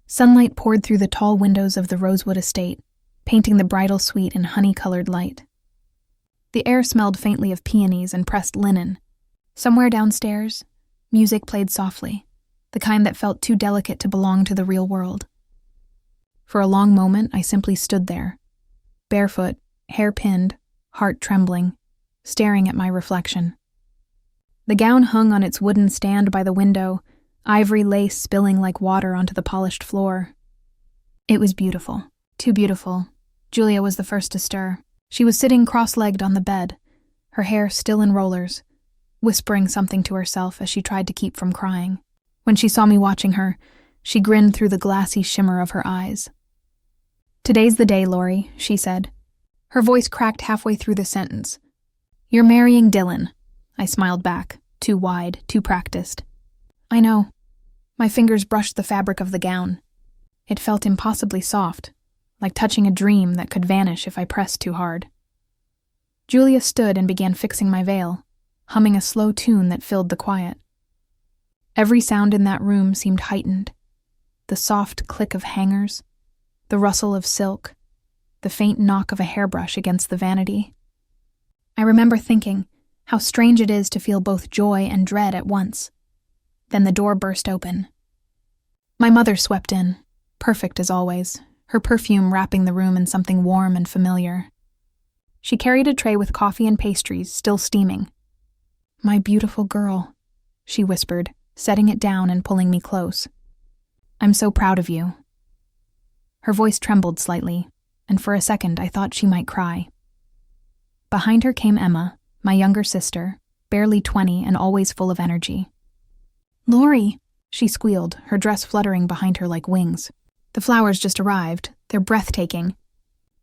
Sunlight poured through the tall windows of the Rosewood estate, painting the bridal suite in honey-colored light. The air smelled faintly of peonies and pressed linen. Somewhere downstairs, music played softly, the kind that felt too delicate to belong to the real world. For a long moment, I simply stood there, barefoot, hair pinned, heart trembling, staring at my reflection. The gown hung on its wooden stand by the window, ivory lace spilling like water onto the polished floor. It was beautiful, too beautiful. Julia was the first to stir. She was sitting cross-legged on the bed, her hair still in rollers, whispering something to herself as she tried to keep from crying. When she saw me watching her, she grinned through the glassy shimmer of her eyes. "Today's the day, Lori," she said. Her voice cracked halfway through the sentence. "You're marrying Dylan." I smiled back, too wide, too practiced. "I know." My fingers brushed the fabric of the gown. It felt impossibly soft, like touching a dream that could vanish if I pressed too hard. Julia stood and began fixing my veil, humming a slow tune that filled the quiet. Every sound in that room seemed heightened. The soft click of hangers, the rustle of silk, the faint knock of a hairbrush against the vanity. I remember thinking how strange it is to feel both joy and dread at once. Then the door burst open. My mother swept in, perfect as always, her perfume wrapping the room in something warm and familiar. She carried a tray with coffee and pastries, still steaming. "My beautiful girl," she whispered, setting it down and pulling me close. "I'm so proud of you." Her voice trembled slightly, and for a second I thought she might cry. Behind her came Emma, my younger sister, barely 20 and always full of energy. "Lori," she squealed, her dress fluttering behind her like wings. "The flowers just arrived. They're breathtaking.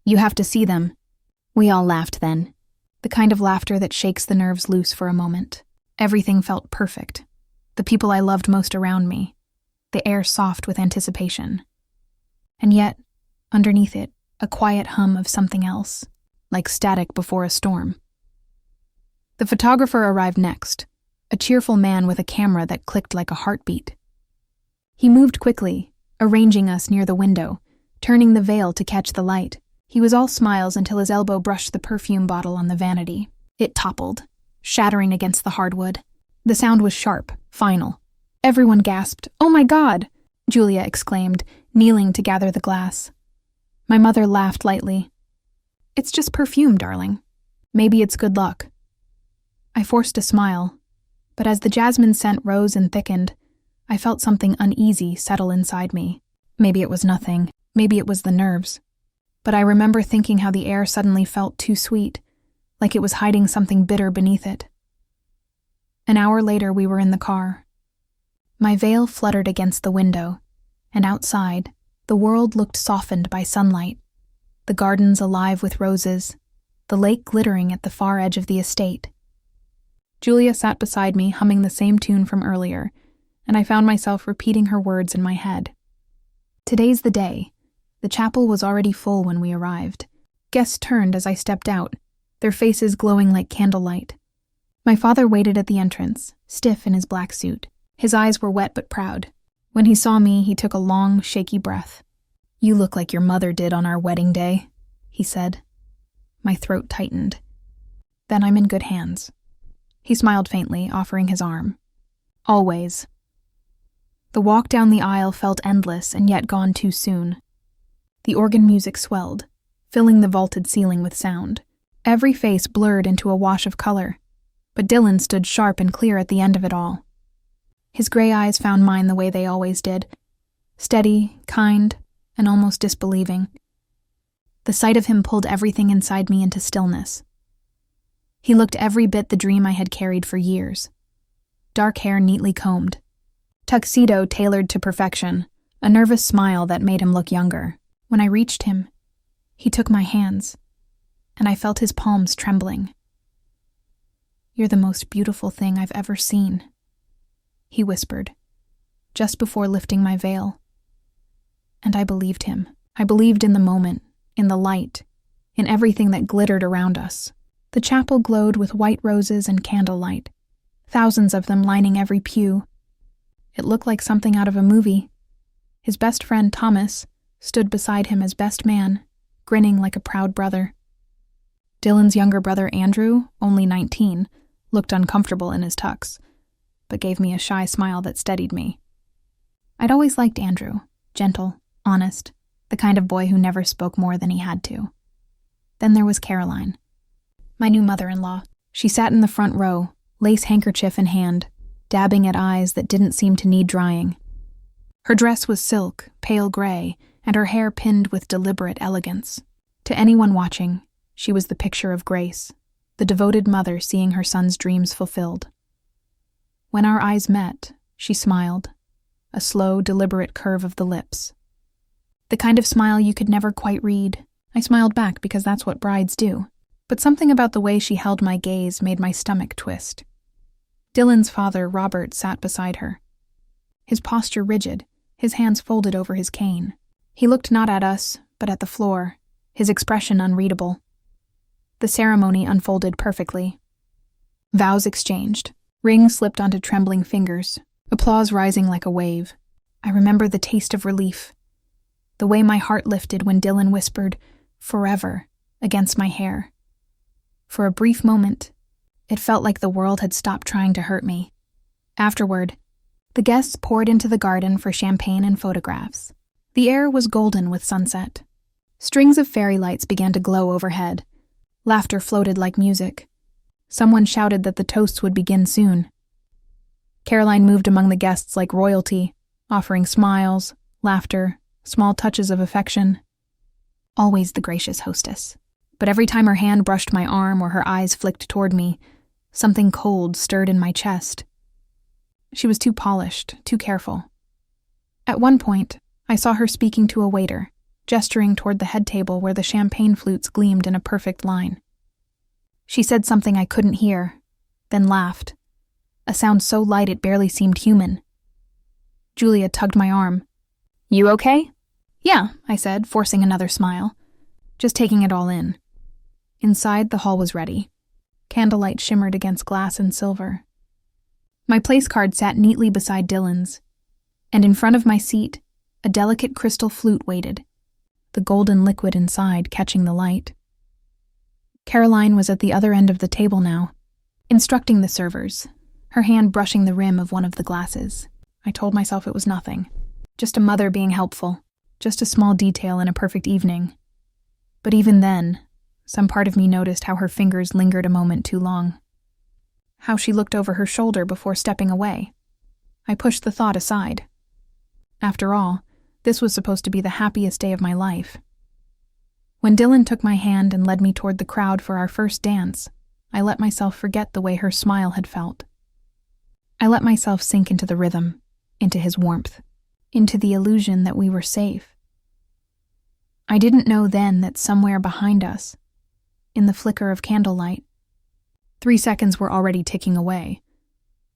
You have to see them." We all laughed then, the kind of laughter that shakes the nerves loose for a moment. Everything felt perfect. The people I loved most around me, the air soft with anticipation. And yet, underneath it, a quiet hum of something else, like static before a storm. The photographer arrived next, a cheerful man with a camera that clicked like a heartbeat. He moved quickly, arranging us near the window, turning the veil to catch the light. He was all smiles until his elbow brushed the perfume bottle on the vanity. It toppled, shattering against the hardwood. The sound was sharp, final. Everyone gasped. "Oh my God!" Julia exclaimed, kneeling to gather the glass. My mother laughed lightly. "It's just perfume, darling. Maybe it's good luck." I forced a smile, but as the jasmine scent rose and thickened, I felt something uneasy settle inside me. Maybe it was nothing. Maybe it was the nerves. But I remember thinking how the air suddenly felt too sweet, like it was hiding something bitter beneath it. An hour later, we were in the car. My veil fluttered against the window, and outside, the world looked softened by sunlight, the gardens alive with roses, the lake glittering at the far edge of the estate. Julia sat beside me, humming the same tune from earlier, and I found myself repeating her words in my head. "Today's the day." The chapel was already full when we arrived. Guests turned as I stepped out, their faces glowing like candlelight. My father waited at the entrance, stiff in his black suit. His eyes were wet but proud. When he saw me, he took a long, shaky breath. "You look like your mother did on our wedding day," he said. My throat tightened. "Then I'm in good hands." He smiled faintly, offering his arm. "Always." The walk down the aisle felt endless and yet gone too soon. The organ music swelled, filling the vaulted ceiling with sound. Every face blurred into a wash of color, but Dylan stood sharp and clear at the end of it all. His gray eyes found mine the way they always did, steady, kind, and almost disbelieving. The sight of him pulled everything inside me into stillness. He looked every bit the dream I had carried for years. Dark hair neatly combed, tuxedo tailored to perfection, a nervous smile that made him look younger. When I reached him, he took my hands, and I felt his palms trembling. "You're the most beautiful thing I've ever seen," he whispered, just before lifting my veil. And I believed him. I believed in the moment, in the light, in everything that glittered around us. The chapel glowed with white roses and candlelight, thousands of them lining every pew. It looked like something out of a movie. His best friend, Thomas, stood beside him as best man, grinning like a proud brother. Dylan's younger brother, Andrew, only 19, looked uncomfortable in his tux, but gave me a shy smile that steadied me. I'd always liked Andrew, gentle, honest, the kind of boy who never spoke more than he had to. Then there was Caroline, my new mother-in-law. She sat in the front row, lace handkerchief in hand, dabbing at eyes that didn't seem to need drying. Her dress was silk, pale gray, and her hair pinned with deliberate elegance. To anyone watching, she was the picture of grace, the devoted mother seeing her son's dreams fulfilled. When our eyes met, she smiled, a slow, deliberate curve of the lips. The kind of smile you could never quite read. I smiled back because that's what brides do, but something about the way she held my gaze made my stomach twist. Dylan's father, Robert, sat beside her. His posture rigid, his hands folded over his cane. He looked not at us, but at the floor, his expression unreadable. The ceremony unfolded perfectly. Vows exchanged. Rings slipped onto trembling fingers, applause rising like a wave. I remember the taste of relief, the way my heart lifted when Dylan whispered, "Forever," against my hair. For a brief moment, it felt like the world had stopped trying to hurt me. Afterward, the guests poured into the garden for champagne and photographs. The air was golden with sunset. Strings of fairy lights began to glow overhead. Laughter floated like music. Someone shouted that the toasts would begin soon. Caroline moved among the guests like royalty, offering smiles, laughter, small touches of affection. Always the gracious hostess. But every time her hand brushed my arm or her eyes flicked toward me, something cold stirred in my chest. She was too polished, too careful. At one point, I saw her speaking to a waiter, gesturing toward the head table where the champagne flutes gleamed in a perfect line. She said something I couldn't hear, then laughed, a sound so light it barely seemed human. Julia tugged my arm. "You okay?" "Yeah," I said, forcing another smile, just taking it all in. Inside, the hall was ready. Candlelight shimmered against glass and silver. My place card sat neatly beside Dylan's, and in front of my seat, a delicate crystal flute waited, the golden liquid inside catching the light. Caroline was at the other end of the table now, instructing the servers, her hand brushing the rim of one of the glasses. I told myself it was nothing, just a mother being helpful, just a small detail in a perfect evening. But even then, some part of me noticed how her fingers lingered a moment too long, how she looked over her shoulder before stepping away. I pushed the thought aside. After all, this was supposed to be the happiest day of my life. When Dylan took my hand and led me toward the crowd for our first dance, I let myself forget the way her smile had felt. I let myself sink into the rhythm, into his warmth, into the illusion that we were safe. I didn't know then that somewhere behind us, in the flicker of candlelight, 3 seconds were already ticking away.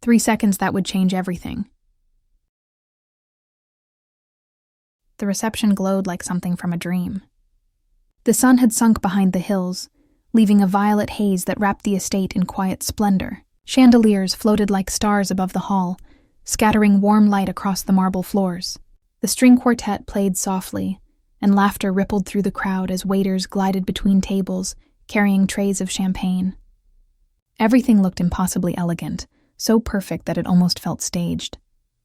3 seconds that would change everything. The reception glowed like something from a dream. The sun had sunk behind the hills, leaving a violet haze that wrapped the estate in quiet splendor. Chandeliers floated like stars above the hall, scattering warm light across the marble floors. The string quartet played softly, and laughter rippled through the crowd as waiters glided between tables, carrying trays of champagne. Everything looked impossibly elegant, so perfect that it almost felt staged.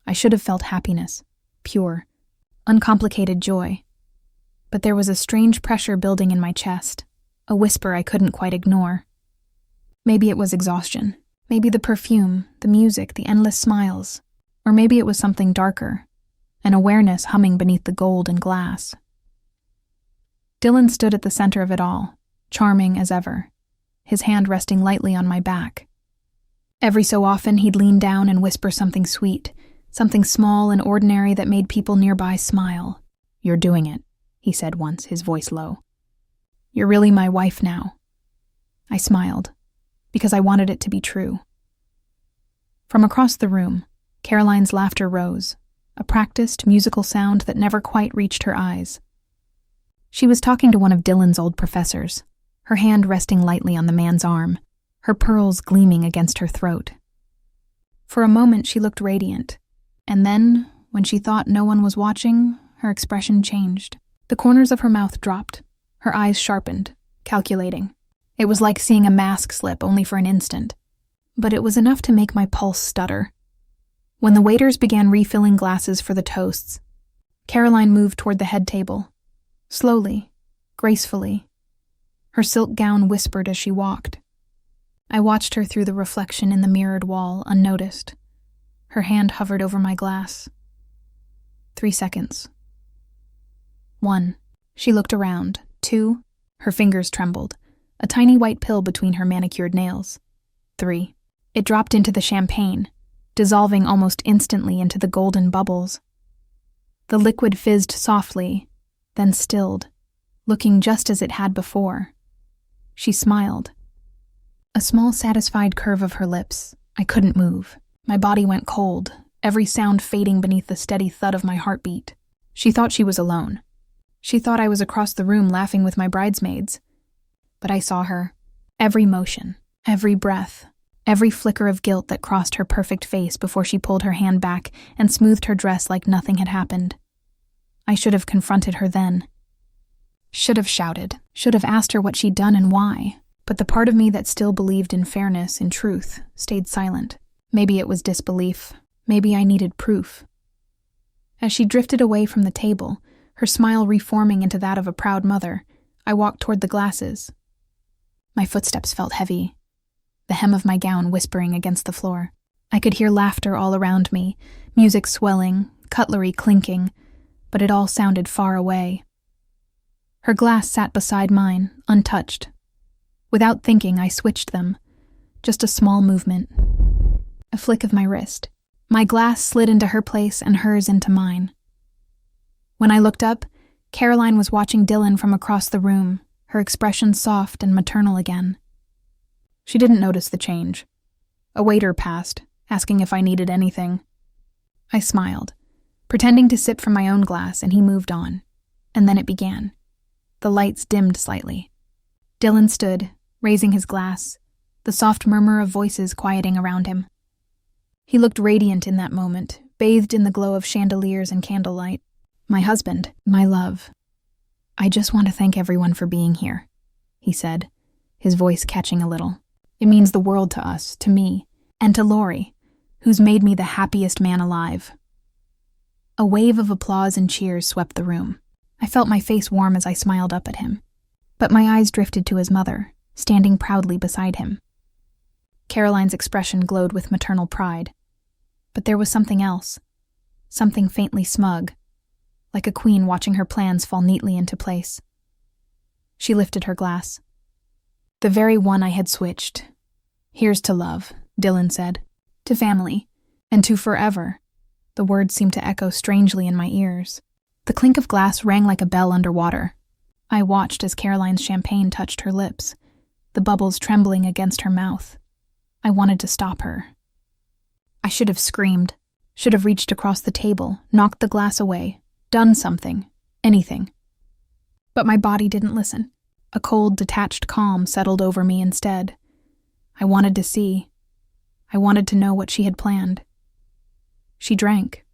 I should have felt happiness, pure, uncomplicated joy. But there was a strange pressure building in my chest, a whisper I couldn't quite ignore. Maybe it was exhaustion. Maybe the perfume, the music, the endless smiles. Or maybe it was something darker, an awareness humming beneath the gold and glass. Dylan stood at the center of it all, charming as ever, his hand resting lightly on my back. Every so often he'd lean down and whisper something sweet, something small and ordinary that made people nearby smile. "You're doing it," he said once, his voice low. "You're really my wife now." I smiled, because I wanted it to be true. From across the room, Caroline's laughter rose, a practiced, musical sound that never quite reached her eyes. She was talking to one of Dylan's old professors, her hand resting lightly on the man's arm, her pearls gleaming against her throat. For a moment she looked radiant, and then, when she thought no one was watching, her expression changed. The corners of her mouth dropped, her eyes sharpened, calculating. It was like seeing a mask slip only for an instant, but it was enough to make my pulse stutter. When the waiters began refilling glasses for the toasts, Caroline moved toward the head table. Slowly, gracefully. Her silk gown whispered as she walked. I watched her through the reflection in the mirrored wall, unnoticed. Her hand hovered over my glass. 3 seconds. 1. She looked around. 2. Her fingers trembled, a tiny white pill between her manicured nails. 3. It dropped into the champagne, dissolving almost instantly into the golden bubbles. The liquid fizzed softly, then stilled, looking just as it had before. She smiled. A small satisfied curve of her lips. I couldn't move. My body went cold, every sound fading beneath the steady thud of my heartbeat. She thought she was alone. She thought I was across the room laughing with my bridesmaids. But I saw her. Every motion, every breath, every flicker of guilt that crossed her perfect face before she pulled her hand back and smoothed her dress like nothing had happened. I should have confronted her then. Should have shouted. Should have asked her what she'd done and why. But the part of me that still believed in fairness, in truth, stayed silent. Maybe it was disbelief. Maybe I needed proof. As she drifted away from the table, her smile reforming into that of a proud mother, I walked toward the glasses. My footsteps felt heavy, the hem of my gown whispering against the floor. I could hear laughter all around me, music swelling, cutlery clinking, but it all sounded far away. Her glass sat beside mine, untouched. Without thinking, I switched them. Just a small movement. A flick of my wrist. My glass slid into her place and hers into mine. When I looked up, Caroline was watching Dylan from across the room, her expression soft and maternal again. She didn't notice the change. A waiter passed, asking if I needed anything. I smiled, pretending to sip from my own glass, and he moved on. And then it began. The lights dimmed slightly. Dylan stood, raising his glass, the soft murmur of voices quieting around him. He looked radiant in that moment, bathed in the glow of chandeliers and candlelight. My husband, my love. I just want to thank everyone for being here, he said, his voice catching a little. It means the world to us, to me, and to Lori, who's made me the happiest man alive. A wave of applause and cheers swept the room. I felt my face warm as I smiled up at him. But my eyes drifted to his mother, standing proudly beside him. Caroline's expression glowed with maternal pride. But there was something else. Something faintly smug, like a queen watching her plans fall neatly into place. She lifted her glass. The very one I had switched. Here's to love, Dylan said. To family. And to forever. The words seemed to echo strangely in my ears. The clink of glass rang like a bell underwater. I watched as Caroline's champagne touched her lips, the bubbles trembling against her mouth. I wanted to stop her. I should have screamed, should have reached across the table, knocked the glass away, done something, anything. But my body didn't listen. A cold, detached calm settled over me instead. I wanted to see. I wanted to know what she had planned. She drank.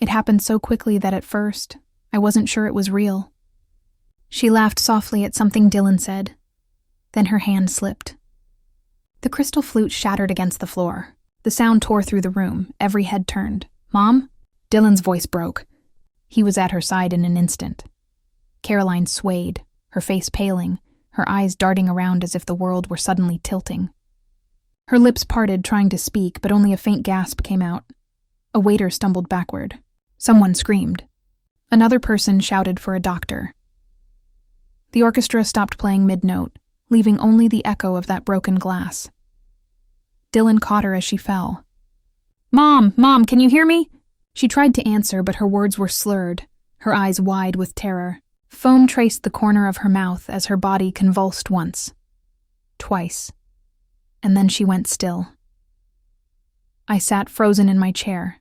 It happened so quickly that at first, I wasn't sure it was real. She laughed softly at something Dylan said. Then her hand slipped. The crystal flute shattered against the floor. The sound tore through the room, every head turned. Mom? Dylan's voice broke. He was at her side in an instant. Caroline swayed, her face paling, her eyes darting around as if the world were suddenly tilting. Her lips parted, trying to speak, but only a faint gasp came out. A waiter stumbled backward. Someone screamed. Another person shouted for a doctor. The orchestra stopped playing mid-note, leaving only the echo of that broken glass. Dylan caught her as she fell. Mom, can you hear me? She tried to answer, but her words were slurred, her eyes wide with terror. Foam traced the corner of her mouth as her body convulsed once. Twice. And then she went still. I sat frozen in my chair,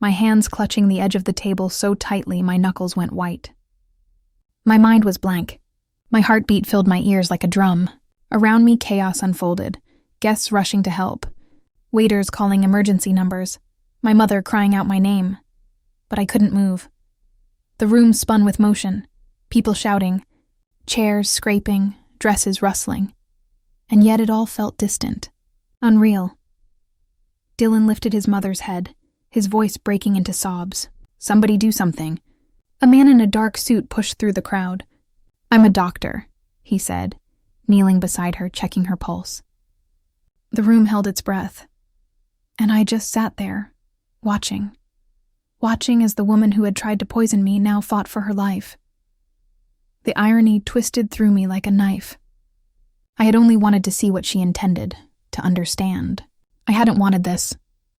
my hands clutching the edge of the table so tightly my knuckles went white. My mind was blank. My heartbeat filled my ears like a drum. Around me, chaos unfolded, guests rushing to help, waiters calling emergency numbers, my mother crying out my name. But I couldn't move. The room spun with motion, people shouting, chairs scraping, dresses rustling. And yet it all felt distant, unreal. Dylan lifted his mother's head, his voice breaking into sobs. "Somebody do something." A man in a dark suit pushed through the crowd. "I'm a doctor," he said, kneeling beside her, checking her pulse. The room held its breath, and I just sat there, watching as the woman who had tried to poison me now fought for her life. The irony twisted through me like a knife. I had only wanted to see what she intended, to understand. I hadn't wanted this.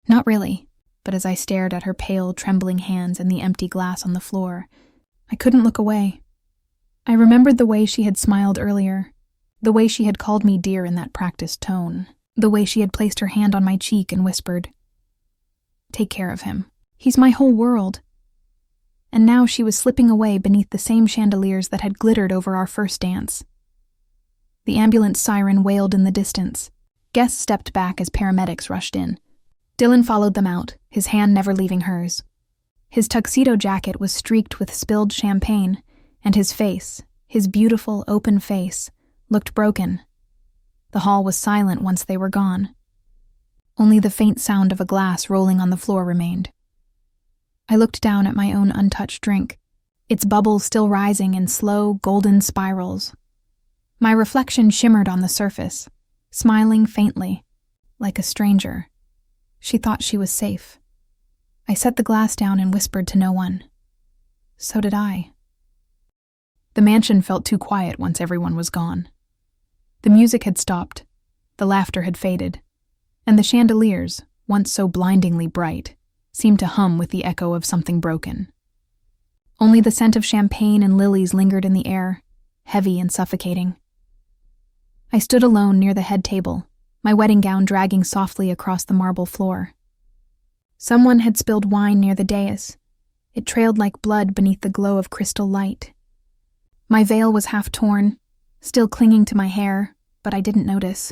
Not really. But as I stared at her pale, trembling hands and the empty glass on the floor, I couldn't look away. I remembered the way she had smiled earlier, the way she had called me dear in that practiced tone, the way she had placed her hand on my cheek and whispered, "Take care of him. He's my whole world." And now she was slipping away beneath the same chandeliers that had glittered over our first dance. The ambulance siren wailed in the distance. Guests stepped back as paramedics rushed in. Dylan followed them out, his hand never leaving hers. His tuxedo jacket was streaked with spilled champagne, and his face, his beautiful, open face, looked broken. The hall was silent once they were gone. Only the faint sound of a glass rolling on the floor remained. I looked down at my own untouched drink, its bubbles still rising in slow, golden spirals. My reflection shimmered on the surface, smiling faintly, like a stranger. She thought she was safe. I set the glass down and whispered to no one. So did I. The mansion felt too quiet once everyone was gone. The music had stopped, the laughter had faded, and the chandeliers, once so blindingly bright, seemed to hum with the echo of something broken. Only the scent of champagne and lilies lingered in the air, heavy and suffocating. I stood alone near the head table, my wedding gown dragging softly across the marble floor. Someone had spilled wine near the dais. It trailed like blood beneath the glow of crystal light. My veil was half torn, still clinging to my hair, but I didn't notice.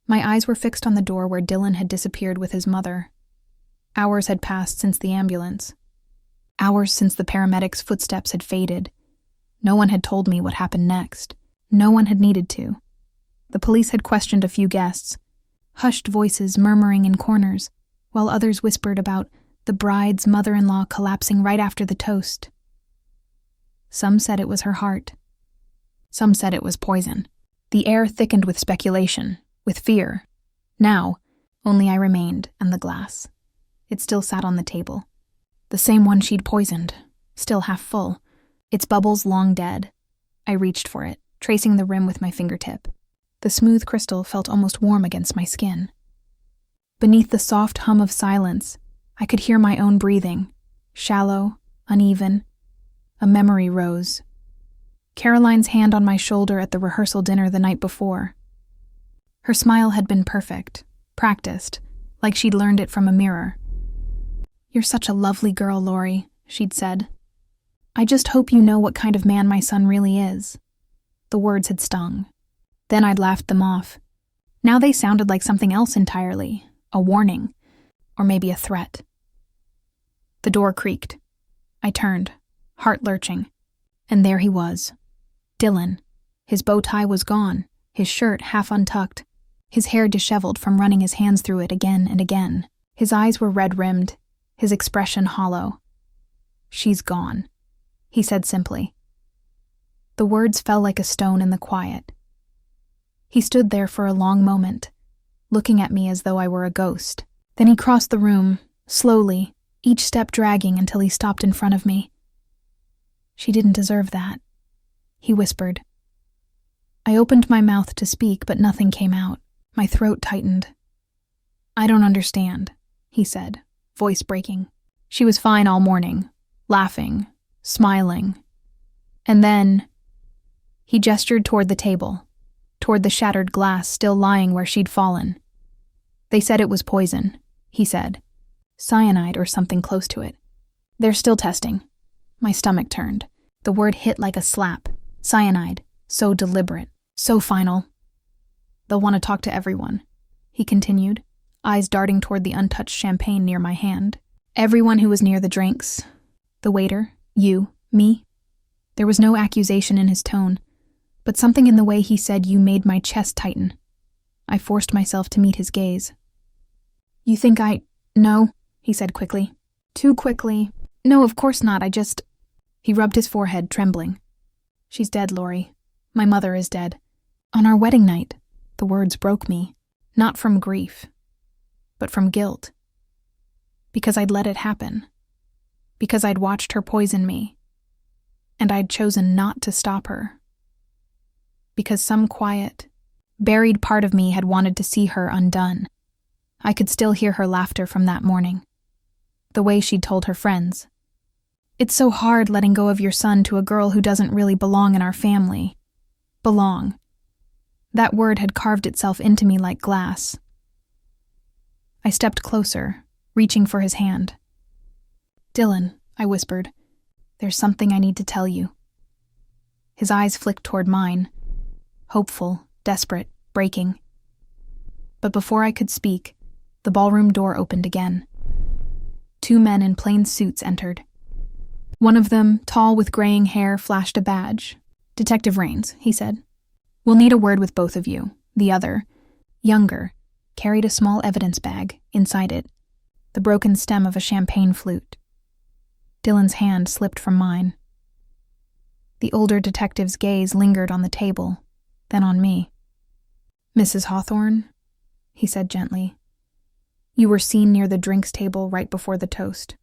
My eyes were fixed on the door where Dylan had disappeared with his mother. Hours had passed since the ambulance. Hours since the paramedics' footsteps had faded. No one had told me what happened next. No one had needed to. The police had questioned a few guests, hushed voices murmuring in corners, while others whispered about the bride's mother-in-law collapsing right after the toast. Some said it was her heart. Some said it was poison. The air thickened with speculation, with fear. Now, only I remained and the glass. It still sat on the table. The same one she'd poisoned, still half full, its bubbles long dead. I reached for it, tracing the rim with my fingertip. The smooth crystal felt almost warm against my skin. Beneath the soft hum of silence, I could hear my own breathing, shallow, uneven. A memory rose. Caroline's hand on my shoulder at the rehearsal dinner the night before. Her smile had been perfect, practiced, like she'd learned it from a mirror. "You're such a lovely girl, Lori," she'd said. "I just hope you know what kind of man my son really is." The words had stung. Then I'd laughed them off. Now they sounded like something else entirely, a warning, or maybe a threat. The door creaked. I turned, heart lurching, and there he was. Dylan. His bow tie was gone, his shirt half untucked, his hair disheveled from running his hands through it again and again. His eyes were red-rimmed, his expression hollow. "She's gone," he said simply. The words fell like a stone in the quiet. He stood there for a long moment, looking at me as though I were a ghost. Then he crossed the room, slowly, each step dragging until he stopped in front of me. "She didn't deserve that," he whispered. I opened my mouth to speak, but nothing came out. My throat tightened. "I don't understand," he said, voice breaking. "She was fine all morning, laughing, smiling. And then..." He gestured toward the table, toward the shattered glass still lying where she'd fallen. "They said it was poison," he said. "Cyanide or something close to it. They're still testing." My stomach turned. The word hit like a slap. Cyanide. So deliberate. So final. "They'll want to talk to everyone," he continued, eyes darting toward the untouched champagne near my hand. "Everyone who was near the drinks. The waiter, You, me? There was no accusation in his tone, but something in the way he said you made my chest tighten. I forced myself to meet his gaze. You think No, he said quickly. Too quickly. No, of course not, He rubbed his forehead, trembling. She's dead, Lori. My mother is dead. On our wedding night. The words broke me, not from grief, but from guilt. Because I'd let it happen. Because I'd watched her poison me. And I'd chosen not to stop her. Because some quiet, buried part of me had wanted to see her undone. I could still hear her laughter from that morning. The way she'd told her friends. It's so hard letting go of your son to a girl who doesn't really belong in our family. Belong. That word had carved itself into me like glass. I stepped closer, reaching for his hand. Dylan, I whispered, there's something I need to tell you. His eyes flicked toward mine, hopeful, desperate, breaking. But before I could speak, the ballroom door opened again. 2 men in plain suits entered. One of them, tall with graying hair, flashed a badge. Detective Rains, he said. We'll need a word with both of you. The other, younger, carried a small evidence bag. Inside it, the broken stem of a champagne flute. Dylan's hand slipped from mine. The older detective's gaze lingered on the table, then on me. Mrs. Hawthorne, he said gently. You were seen near the drinks table right before the toast.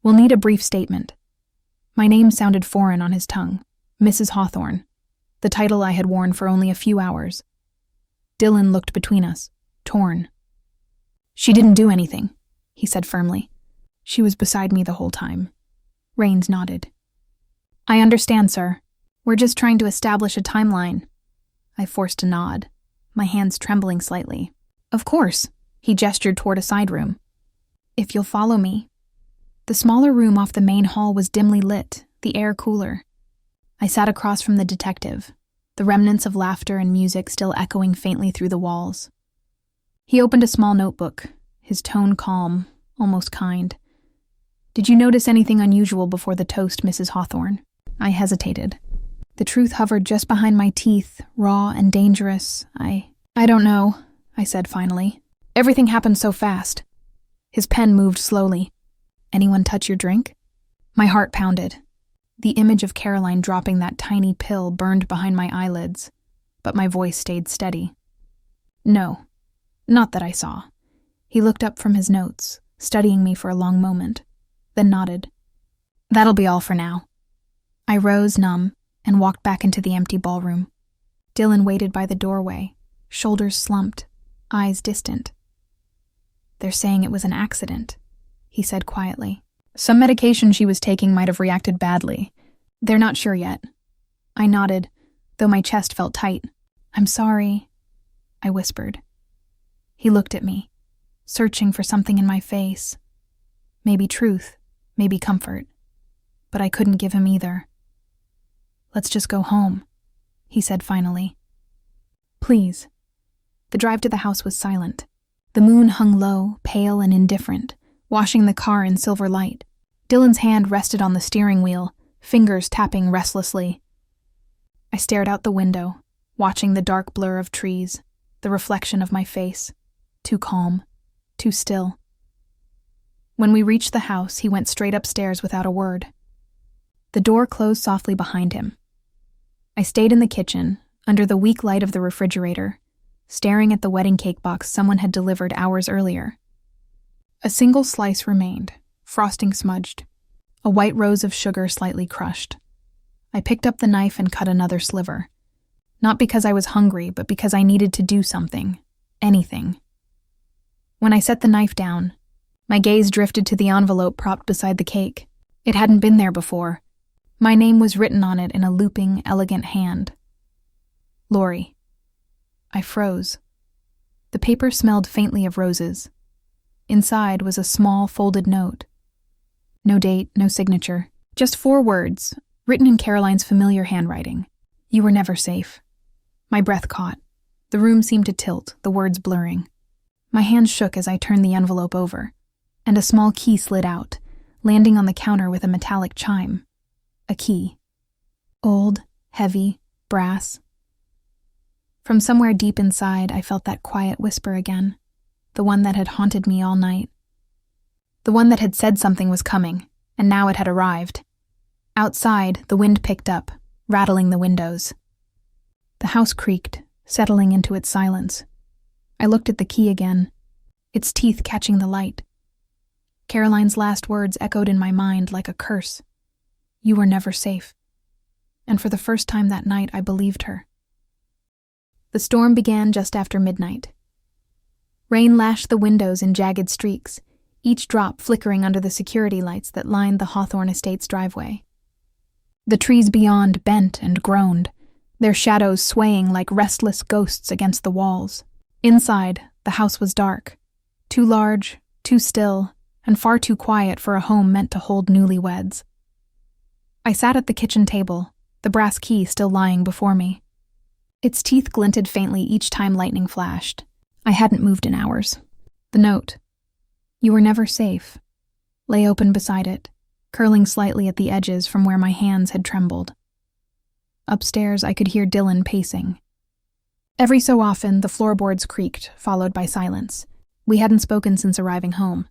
We'll need a brief statement. My name sounded foreign on his tongue. Mrs. Hawthorne, the title I had worn for only a few hours. Dylan looked between us, torn. She didn't do anything, he said firmly. She was beside me the whole time. Rains nodded. I understand, sir. We're just trying to establish a timeline. I forced a nod, my hands trembling slightly. Of course, he gestured toward a side room. If you'll follow me. The smaller room off the main hall was dimly lit, the air cooler. I sat across from the detective, the remnants of laughter and music still echoing faintly through the walls. He opened a small notebook, his tone calm, almost kind. Did you notice anything unusual before the toast, Mrs. Hawthorne? I hesitated. The truth hovered just behind my teeth, raw and dangerous. I don't know, I said finally. Everything happened so fast. His pen moved slowly. Anyone touch your drink? My heart pounded. The image of Caroline dropping that tiny pill burned behind my eyelids, but my voice stayed steady. No, not that I saw. He looked up from his notes, studying me for a long moment, then nodded. That'll be all for now. I rose numb and walked back into the empty ballroom. Dylan waited by the doorway, shoulders slumped, eyes distant. They're saying it was an accident, he said quietly. Some medication she was taking might have reacted badly. They're not sure yet. I nodded, though my chest felt tight. I'm sorry, I whispered. He looked at me, searching for something in my face. Maybe truth, maybe comfort. But I couldn't give him either. Let's just go home, he said finally. Please. The drive to the house was silent. The moon hung low, pale and indifferent, washing the car in silver light. Dylan's hand rested on the steering wheel, fingers tapping restlessly. I stared out the window, watching the dark blur of trees, the reflection of my face. Too calm, too still. When we reached the house, he went straight upstairs without a word. The door closed softly behind him. I stayed in the kitchen, under the weak light of the refrigerator, staring at the wedding cake box someone had delivered hours earlier. A single slice remained, frosting smudged, a white rose of sugar slightly crushed. I picked up the knife and cut another sliver. Not because I was hungry, but because I needed to do something. Anything. When I set the knife down, my gaze drifted to the envelope propped beside the cake. It hadn't been there before. My name was written on it in a looping, elegant hand. Lori. I froze. The paper smelled faintly of roses. Inside was a small, folded note. No date, no signature. Just 4 words, written in Caroline's familiar handwriting. You were never safe. My breath caught. The room seemed to tilt, the words blurring. My hand shook as I turned the envelope over, and a small key slid out, landing on the counter with a metallic chime. A key. Old, heavy, brass. From somewhere deep inside, I felt that quiet whisper again, the one that had haunted me all night. The one that had said something was coming, and now it had arrived. Outside, the wind picked up, rattling the windows. The house creaked, settling into its silence. I looked at the key again, its teeth catching the light. Caroline's last words echoed in my mind like a curse. You were never safe. And for the first time that night, I believed her. The storm began just after midnight. Rain lashed the windows in jagged streaks, each drop flickering under the security lights that lined the Hawthorne Estate's driveway. The trees beyond bent and groaned, their shadows swaying like restless ghosts against the walls. Inside, the house was dark, too large, too still, and far too quiet for a home meant to hold newlyweds. I sat at the kitchen table, the brass key still lying before me. Its teeth glinted faintly each time lightning flashed. I hadn't moved in hours. The note, "You were never safe," lay open beside it, curling slightly at the edges from where my hands had trembled. Upstairs, I could hear Dylan pacing. Every so often, the floorboards creaked, followed by silence. We hadn't spoken since arriving home.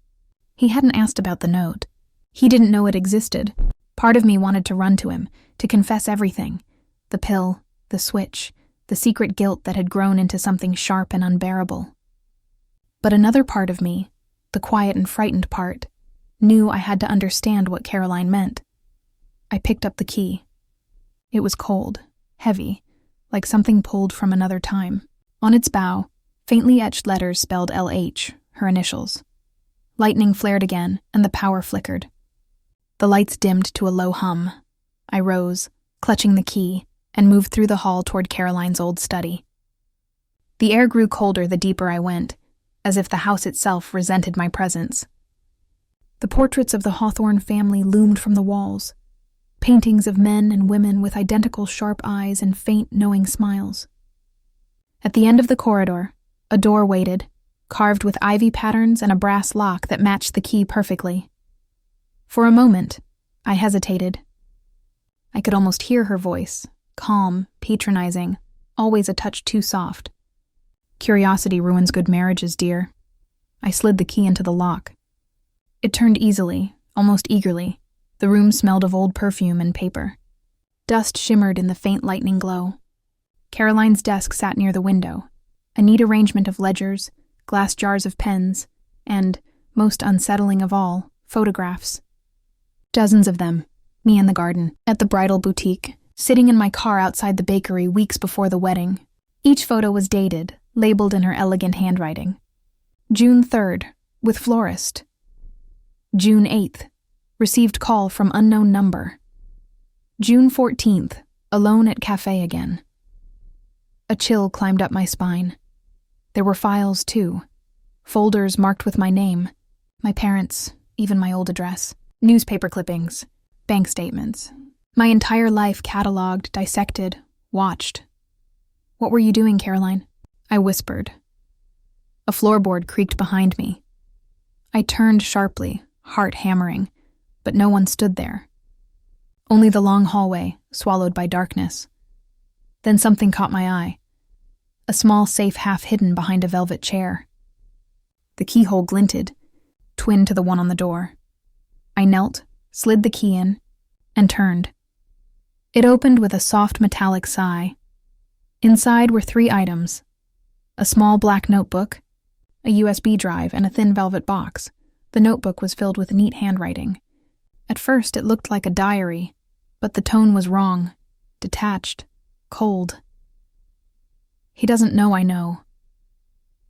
He hadn't asked about the note. He didn't know it existed. Part of me wanted to run to him, to confess everything. The pill, the switch, the secret guilt that had grown into something sharp and unbearable. But another part of me, the quiet and frightened part, knew I had to understand what Caroline meant. I picked up the key. It was cold, heavy, like something pulled from another time. On its bow, faintly etched letters spelled LH, her initials. Lightning flared again, and the power flickered. The lights dimmed to a low hum. I rose, clutching the key, and moved through the hall toward Caroline's old study. The air grew colder the deeper I went, as if the house itself resented my presence. The portraits of the Hawthorne family loomed from the walls, paintings of men and women with identical sharp eyes and faint, knowing smiles. At the end of the corridor, a door waited, carved with ivy patterns and a brass lock that matched the key perfectly. For a moment, I hesitated. I could almost hear her voice, calm, patronizing, always a touch too soft. Curiosity ruins good marriages, dear. I slid the key into the lock. It turned easily, almost eagerly. The room smelled of old perfume and paper. Dust shimmered in the faint lightning glow. Caroline's desk sat near the window, a neat arrangement of ledgers, glass jars of pens, and, most unsettling of all, photographs. Dozens of them, me in the garden, at the bridal boutique, sitting in my car outside the bakery weeks before the wedding. Each photo was dated, labeled in her elegant handwriting. June 3rd, with florist. June 8th, received call from unknown number. June 14th, alone at cafe again. A chill climbed up my spine. There were files, too. Folders marked with my name, my parents, even my old address. Newspaper clippings, bank statements. My entire life cataloged, dissected, watched. What were you doing, Caroline? I whispered. A floorboard creaked behind me. I turned sharply, heart hammering, but no one stood there. Only the long hallway, swallowed by darkness. Then something caught my eye. A small safe half hidden behind a velvet chair. The keyhole glinted, twin to the one on the door. I knelt, slid the key in, and turned. It opened with a soft metallic sigh. Inside were 3 items: a small black notebook, a USB drive, and a thin velvet box. The notebook was filled with neat handwriting. At first it looked like a diary, but the tone was wrong, detached, cold. He doesn't know I know.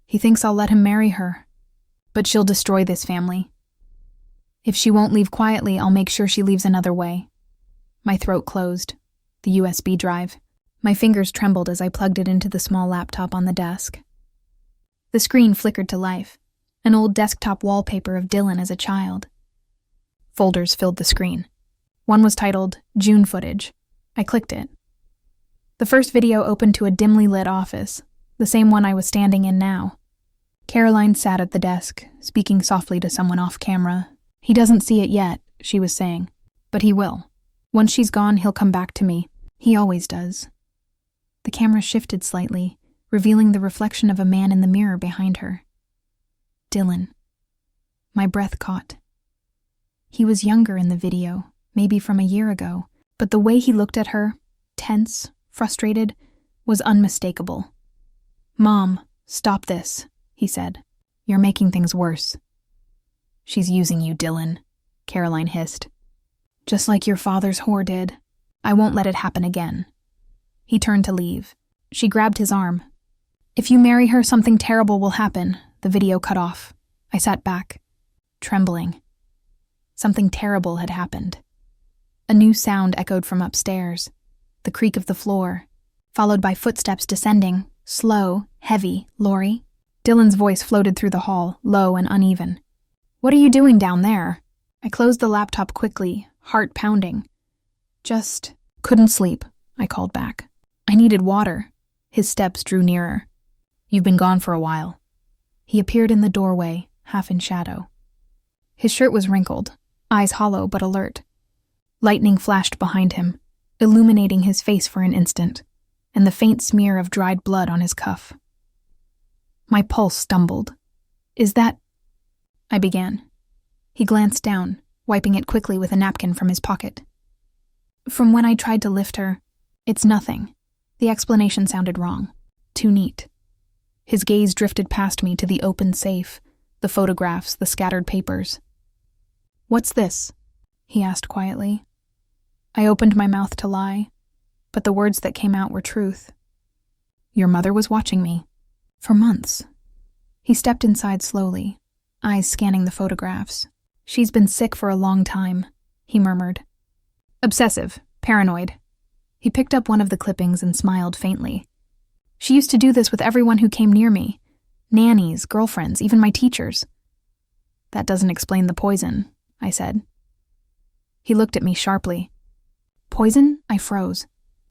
He thinks I'll let him marry her, but she'll destroy this family. If she won't leave quietly, I'll make sure she leaves another way. My throat closed. The USB drive. My fingers trembled as I plugged it into the small laptop on the desk. The screen flickered to life, an old desktop wallpaper of Dylan as a child. Folders filled the screen. One was titled June Footage. I clicked it. The first video opened to a dimly lit office, the same one I was standing in now. Caroline sat at the desk, speaking softly to someone off camera. He doesn't see it yet, she was saying, but he will. Once she's gone, he'll come back to me. He always does. The camera shifted slightly, revealing the reflection of a man in the mirror behind her. Dylan. My breath caught. He was younger in the video, maybe from a year ago, but the way he looked at her, tense, frustrated, was unmistakable. "Mom, stop this," he said. "You're making things worse." "She's using you, Dylan," Caroline hissed. "Just like your father's whore did. I won't let it happen again." He turned to leave. She grabbed his arm. "If you marry her, something terrible will happen." The video cut off. I sat back, trembling. Something terrible had happened. A new sound echoed from upstairs, the creak of the floor, followed by footsteps descending, slow, heavy. "Lori?" Dylan's voice floated through the hall, low and uneven. "What are you doing down there?" I closed the laptop quickly, heart pounding. "Just couldn't sleep," I called back. "I needed water." His steps drew nearer. "You've been gone for a while." He appeared in the doorway, half in shadow. His shirt was wrinkled, eyes hollow but alert. Lightning flashed behind him, illuminating his face for an instant, and the faint smear of dried blood on his cuff. My pulse stumbled. "Is that—" I began. He glanced down, wiping it quickly with a napkin from his pocket. "From when I tried to lift her, it's nothing." The explanation sounded wrong, too neat. His gaze drifted past me to the open safe, the photographs, the scattered papers. "What's this?" he asked quietly. I opened my mouth to lie, but the words that came out were truth. "Your mother was watching me. For months." He stepped inside slowly, eyes scanning the photographs. "She's been sick for a long time," he murmured. "Obsessive, paranoid." He picked up one of the clippings and smiled faintly. "She used to do this with everyone who came near me. Nannies, girlfriends, even my teachers." "That doesn't explain the poison," I said. He looked at me sharply. "Poison?" I froze.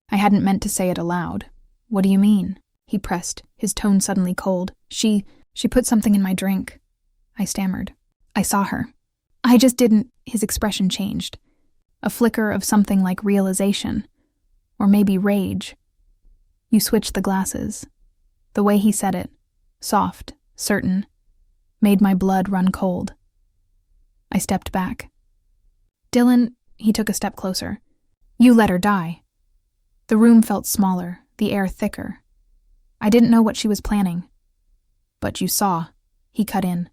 I hadn't meant to say it aloud. "What do you mean?" he pressed, his tone suddenly cold. She put something in my drink," I stammered. "I saw her. I just didn't—" His expression changed. A flicker of something like realization. Or maybe rage. "You switched the glasses." The way he said it, soft, certain, made my blood run cold. I stepped back. "Dylan," he took a step closer. "You let her die." The room felt smaller, the air thicker. I didn't know what she was planning. "But you saw," he cut in.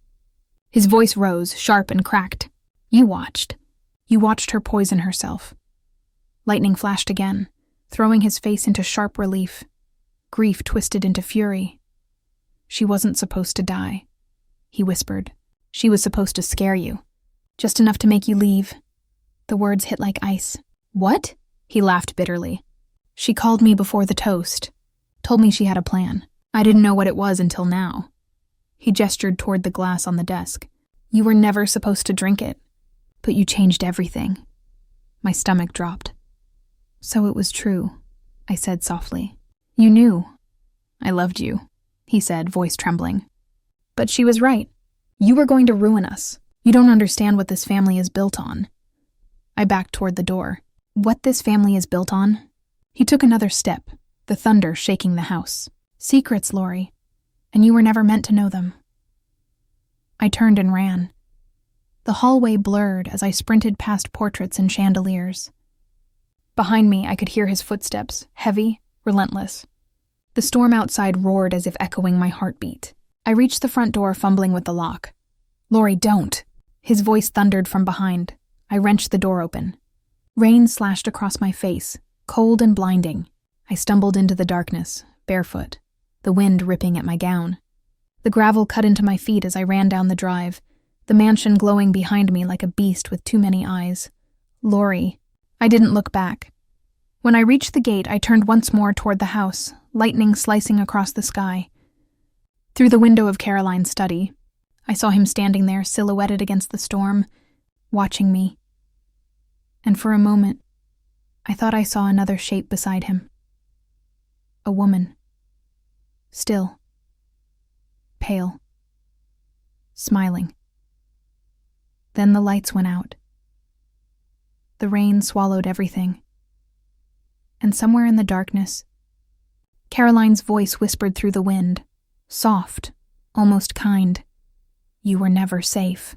His voice rose, sharp and cracked. "You watched. You watched her poison herself." Lightning flashed again, throwing his face into sharp relief. Grief twisted into fury. "She wasn't supposed to die," he whispered. "She was supposed to scare you. Just enough to make you leave." The words hit like ice. "What?" He laughed bitterly. "She called me before the toast. Told me she had a plan. I didn't know what it was until now." He gestured toward the glass on the desk. "You were never supposed to drink it. But you changed everything." My stomach dropped. "So it was true," I said softly. "You knew." "I loved you," he said, voice trembling. "But she was right. You were going to ruin us. You don't understand what this family is built on." I backed toward the door. "What this family is built on?" He took another step, the thunder shaking the house. "Secrets, Lori. And you were never meant to know them." I turned and ran. The hallway blurred as I sprinted past portraits and chandeliers. Behind me, I could hear his footsteps, heavy, relentless. The storm outside roared as if echoing my heartbeat. I reached the front door, fumbling with the lock. "Lori, don't!" His voice thundered from behind. I wrenched the door open. Rain slashed across my face, cold and blinding. I stumbled into the darkness, barefoot, the wind ripping at my gown. The gravel cut into my feet as I ran down the drive, the mansion glowing behind me like a beast with too many eyes. "Lori." I didn't look back. When I reached the gate, I turned once more toward the house, lightning slicing across the sky. Through the window of Caroline's study, I saw him standing there, silhouetted against the storm, watching me. And for a moment, I thought I saw another shape beside him. A woman. Still. Pale. Smiling. Then the lights went out. The rain swallowed everything. And somewhere in the darkness, Caroline's voice whispered through the wind, soft, almost kind. You were never safe.